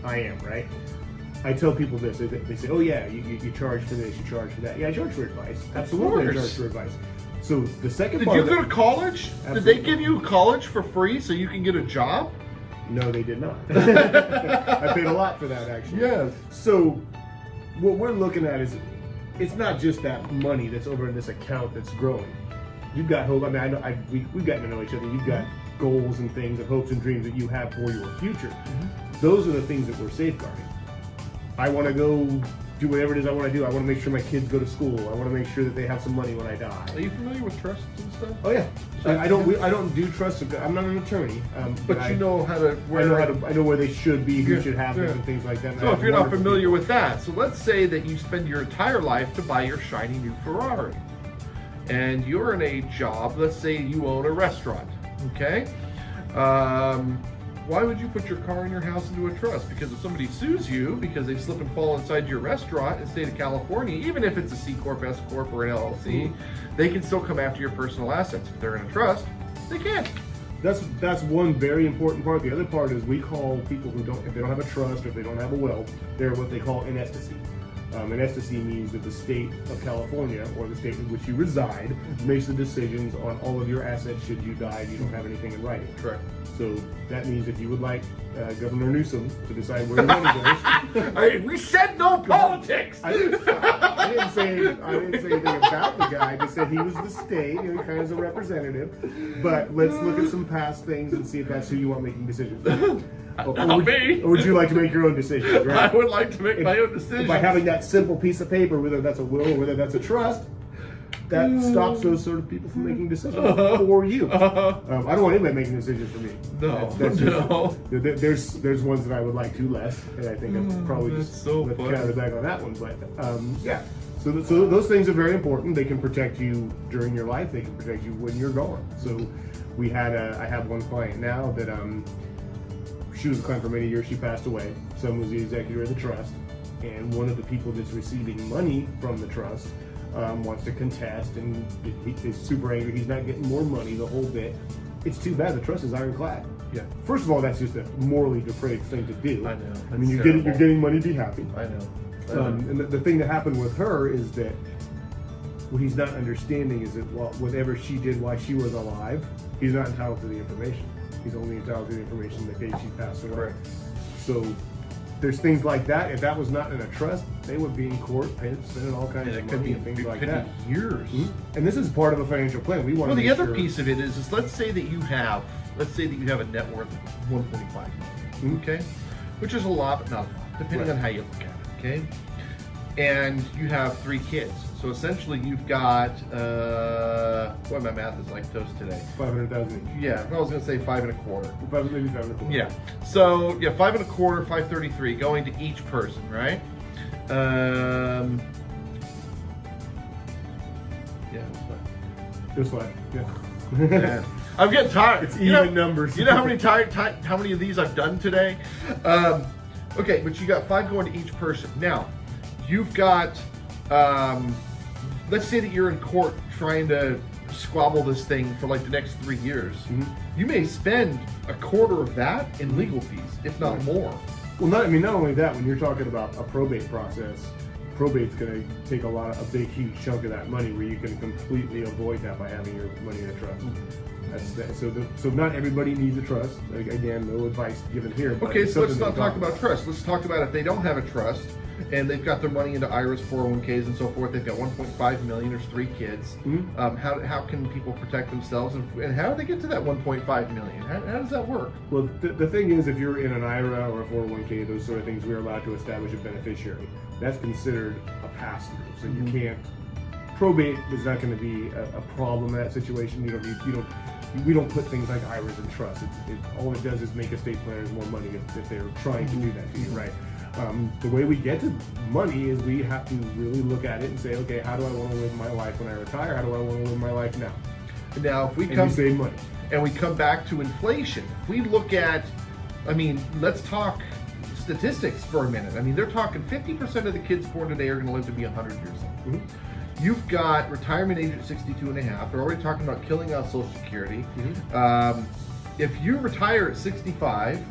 I am, right? I tell people this. They say, "Oh yeah, you charge for this, you charge for that." Yeah, I charge for advice. Absolutely, I charge for advice. So the second Did part. you go to college? Absolutely. Did they give you college for free so you can get a job? No, they did not. I paid a lot for that, actually. Yes. So what we're looking at is, it's not just that money that's over in this account that's growing. You've got hope. I mean, we've gotten to know each other. You've got goals and things and hopes and dreams that you have for your future. Those are the things that we're safeguarding. I want to go do whatever it is I want to do. I want to make sure my kids go to school. I want to make sure that they have some money when I die. Are you familiar with trusts and stuff? Oh yeah. I don't do trusts. I'm not an attorney. But you know how to. I know where they should be, who should have them, and things like that. So if you're not familiar with that, so let's say that you spend your entire life to buy your shiny new Ferrari, and you're in a job. Let's say you own a restaurant. Okay. Why would you put your car and your house into a trust? Because if somebody sues you because they slip and fall inside your restaurant in the state of California, even if it's a C Corp, S Corp, or an LLC, they can still come after your personal assets. If they're in a trust, they can't. That's one very important part. The other part is we call people who don't, if they don't have a trust or if they don't have a will, they're what they call inestacy. Inestacy means that the state of California, or the state in which you reside, makes the decisions on all of your assets should you die and you don't have anything in writing. Correct. So that means if you would like Governor Newsom to decide where your money goes. We said no politics. I didn't say anything about the guy. I just said he was the state, kind of as a representative. But let's look at some past things and see if that's who you want making decisions. Or would you like to make your own decisions? Right? I would like to make my own decisions. By having that simple piece of paper, whether that's a will or whether that's a trust, that stops those sort of people from making decisions for you. I don't want anybody making decisions for me. No. There's ones that I would like to less, and I think I've probably just let the cat out of the bag on that one. But yeah, so those things are very important. They can protect you during your life. They can protect you when you're gone. So I have one client now that she was a client for many years. She passed away. Son was the executor of the trust, and one of the people that's receiving money from the trust wants to contest, and he's super angry. He's not getting more money, the whole bit. It's too bad. The trust is ironclad. Yeah. First of all, that's just a morally depraved thing to do. I know. I mean, you're getting money, be happy. I know. And the thing that happened with her is that what he's not understanding is that whatever she did while she was alive, he's not entitled to the information. He's only entitled to the information the day she passed away. Right. So there's things like that. If that was not in a trust, they would be in court, spending all kinds of money and things like that. Years. And this is part of a financial plan. We want to. Well, the other piece of it is let's say that you have a net worth of 1.5 million, okay, which is a lot, but not a lot, depending on how you look at it, okay. And you have 3 kids, so essentially you've got boy, my math is like toast today. 500,000 each. Yeah, I was gonna say 5 1/4. Maybe 5 1/4. Yeah. So yeah, 5 1/4, 533 going to each person, right? Yeah. Just like, yeah. Yeah. I'm getting tired. It's even numbers. You know how many of these I've done today? Okay, but you got 5 going to each person. Now, you've got, let's say that you're in court trying to squabble this thing for like the next 3 years. You may spend a quarter of that in legal fees, if not more. Well, not only that. When you're talking about a probate process, probate's going to take a big, huge chunk of that money, where you can completely avoid that by having your money in a trust. So not everybody needs a trust. Again, no advice given here. But okay, so let's not talk about trust. Let's talk about if they don't have a trust and they've got their money into IRAs, 401ks, and so forth. They've got 1.5 million. There's 3 kids. How can people protect themselves, and how do they get to that 1.5 million? How does that work? Well, the thing is, if you're in an IRA or a 401k, those sort of things, we're allowed to establish a beneficiary. That's considered a pass-through. So you can't. Probate is not going to be a problem in that situation. We don't put things like IRAs in trust. All it does is make estate planners more money if they're trying to do that to you, right? The way we get to money is we have to really look at it and say, okay, how do I want to live my life when I retire? How do I want to live my life now? Now, if we save money, and we come back to inflation, if we look at, let's talk statistics for a minute. They're talking 50% of the kids born today are going to live to be 100 years old. You've got retirement age at 62 and a half. They're already talking about killing out Social Security. If you retire at 65,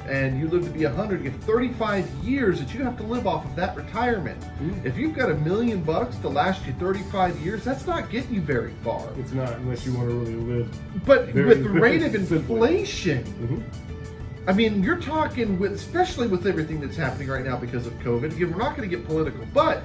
and you live to be 100, you have 35 years that you have to live off of that retirement. If you've got $1 million to last you 35 years, that's not getting you very far. It's not, unless you want to really live. But very, with the rate very of simply. inflation, I mean, you're talking with, especially with everything that's happening right now because of COVID. Again, we're not going to get political, but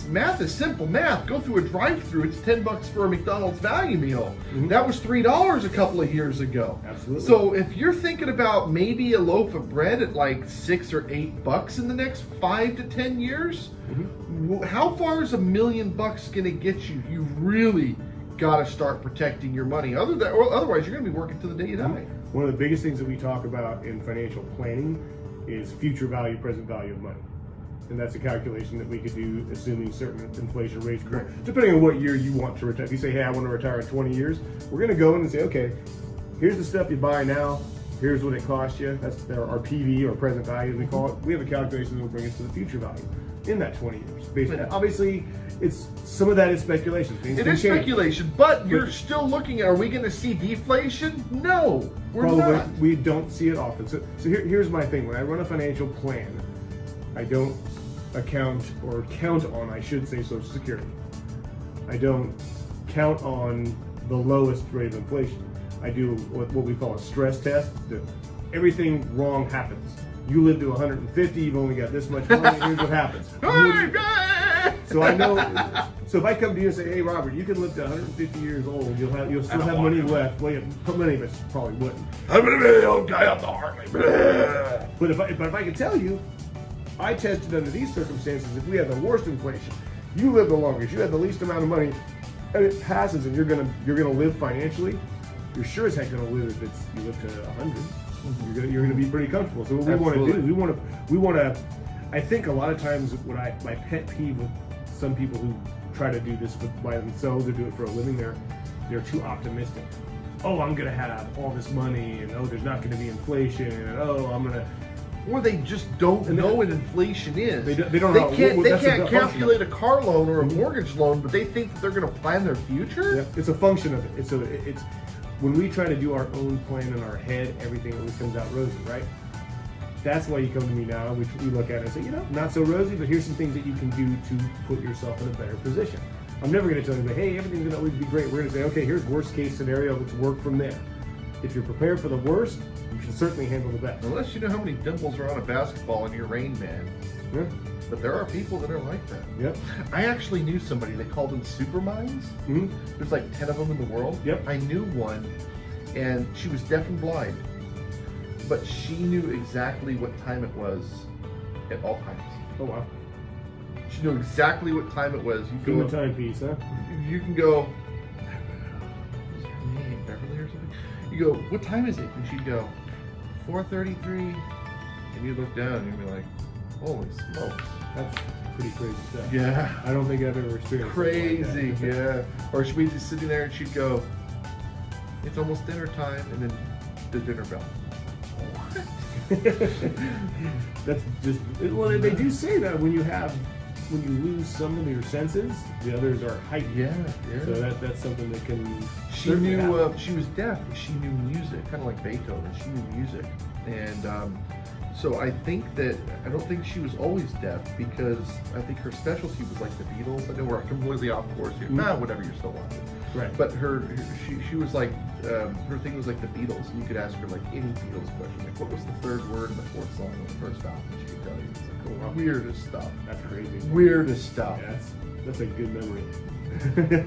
math is simple math. Go through a drive-through; it's $10 for a McDonald's value meal. That was $3 a couple of years ago. Absolutely. So if you're thinking about maybe a loaf of bread at like $6 or $8 in the next 5 to 10 years, how far is $1 million going to get you? You really got to start protecting your money. Otherwise, you're going to be working till the day you die. One of the biggest things that we talk about in financial planning is future value, present value of money. And that's a calculation that we could do assuming certain inflation rates, depending on what year you want to retire. If you say, hey, I want to retire in 20 years, we're going to go in and say, okay, here's the stuff you buy now. Here's what it costs you. That's our PV, or present value, as we call it. We have a calculation that will bring us to the future value in that 20 years. Basically, obviously, it's some of that is speculation. Things It can is change. speculation, but you're still looking at, are we going to see deflation? No, we're Probably not. we don't see it often. So here's my thing. When I run a financial plan, I don't count on, I should say, Social Security. I don't count on the lowest rate of inflation. I do what we call a stress test. That everything wrong happens. You live to 150, you've only got this much money, here's what happens. So I know, so if I come to you and say, hey Robert, you can live to 150 years old, you'll still have money left. Well, many of us probably wouldn't. I'm going to be the old guy up the Harley. But if I can tell you, I tested under these circumstances, if we had the worst inflation, you live the longest, you have the least amount of money, and it passes, and you're gonna live financially, you're sure as heck gonna live if you live to 100. You're gonna be pretty comfortable. So what we want to do, we want to. I think a lot of times my pet peeve with some people who try to do this by themselves or do it for a living, they're too optimistic. Oh, I'm gonna have all this money, and oh, there's not gonna be inflation, and oh, I'm gonna. Or they just don't know what inflation is. They don't know. They can't calculate a car loan or a mortgage loan, but they think that they're going to plan their future. Yeah, it's a function of it. It's when we try to do our own plan in our head, everything always comes out rosy, right? That's why you come to me now. We look at it and say, not so rosy, but here's some things that you can do to put yourself in a better position. I'm never going to tell you, hey, everything's going to always be great. We're going to say, okay, here's worst case scenario. Let's work from there. If you're prepared for the worst, you can certainly handle the best. Unless you know how many dimples are on a basketball and you're Rain Man. Yeah. But there are people that are like that. Yep. I actually knew somebody, they called them super minds. There's like 10 of them in the world. Yep. I knew one, and she was deaf and blind. But she knew exactly what time it was at all times. Oh, wow. She knew exactly what time it was. You Give them a timepiece, huh? You can go, was her name Beverly or something? You go, what time is it? And she'd go, 4:33. And you look down and you'd be like, holy smokes. That's pretty crazy stuff. Yeah. I don't think I've ever experienced something like Crazy, that. yeah. Or she'd be just sitting there and she'd go, it's almost dinner time, and then the dinner bell. That's just, well, they do say that when you lose some of your senses, the others are heightened. Yeah. So that's something that can. She certainly knew, happen. she was deaf, but she knew music, kind of like Beethoven. She knew music. And so I don't think she was always deaf, because I think her specialty was like the Beatles. I know we're completely off course here. Whatever, you're still watching. Right. But she was like, her thing was like the Beatles. And you could ask her like any Beatles question. Like, what was the third word in the fourth song on the first album? She could tell you. It's like the weirdest stuff. That's crazy. Weirdest stuff. Yeah, that's a good memory.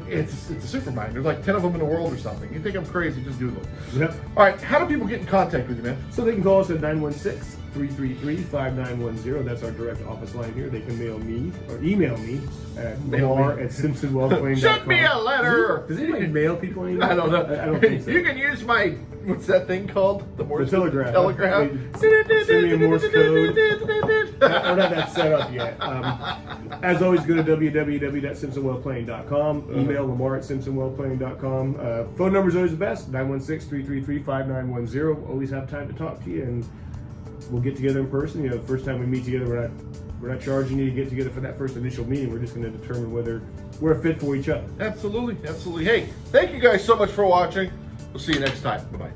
It's a super mind. There's like 10 of them in the world or something. You think I'm crazy, just Google it. Yep. All right, how do people get in contact with you, man? So they can call us at 916-333-5910. That's our direct office line here. They can mail me or email me at Lamar@SimpsonWealthPlanning.com. Send me a letter! Does anybody mail people anymore? I don't know. I don't think so. You can use my, what's that thing called? The Telegraph. Telegraph. Send me a Morse code. I don't have that set up yet. As always, go to www.SimpsonWealthPlanning.com. Email Lamar@SimpsonWealthPlanning.com. Phone number is always the best, 916-333-5910. Always have time to talk to you, and we'll get together in person. The first time we meet together, we're not charging you to get together for that first initial meeting. We're just going to determine whether we're a fit for each other. Absolutely. Hey, thank you guys so much for watching. We'll see you next time. Bye-bye.